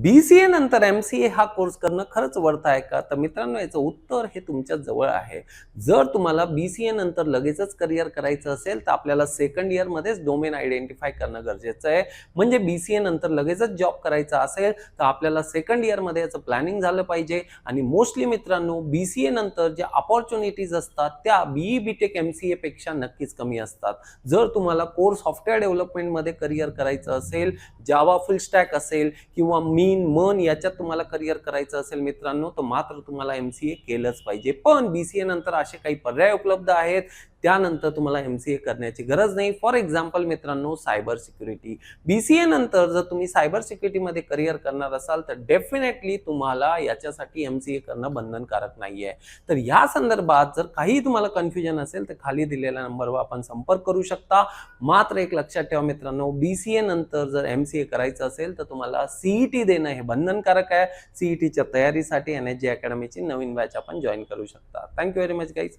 BCA नंतर MCA हा course करणं खरंच वर्थ आहे का? तर मित्रांनो याचं उत्तर हे तुमच्या जवळ आहे. जर तुम्हाला BCA नंतर लगेचच करियर करायचं असेल तर आपल्याला सेकंड इयरमध्येच डोमेन आयडेंटिफाय करणं गरजेचं आहे. म्हणजे BCA नंतर लगेचच जॉब करायचा असेल तर आपल्याला सेकंड इयरमध्ये याचं प्लॅनिंग झालं पाहिजे आणि मोस्टली मित्रांनो BCA नंतर ज्या अपॉर्च्युनिटीज असतात त्या BE BTech MCA पेक्षा नक्कीच कमी असतात. जर तुम्हाला कोर सॉफ्टवेअर डेव्हलपमेंटमध्ये करियर करायचं असेल, जावा फुल स्टॅक असेल किंवा मन याच्यात तुम्हाला करियर करायचं असेल मित्रांनो तर मात्र तुम्हाला MCA केलंच पाहिजे. पण BCA नंतर असे काही पर्याय उपलब्ध आहेत त्यानंतर तुम्हाला MCA करण्याची गरज नाही. फॉर एक्झाम्पल मित्रांनो सायबर सिक्युरिटी. BCA नंतर जर तुम्ही सायबर सिक्युरिटीमध्ये करियर करणार असाल तर डेफिनेटली तुम्हाला याच्यासाठी MCA करणं बंधनकारक नाहीये. तर या संदर्भात जर काही तुम्हाला कन्फ्युजन असेल तर खाली दिलेल्या नंबरवर आपण संपर्क करू शकता. मात्र एक लक्षात ठेवा मित्रांनो, BCA नंतर जर MCA करायचं असेल तर तुम्हाला CET देणं हे बंधनकारक आहे. CETच्या तयारीसाठी NSG अकॅडमीची नवीन बॅच आपण जॉईन करू शकता. Thank you very much guys.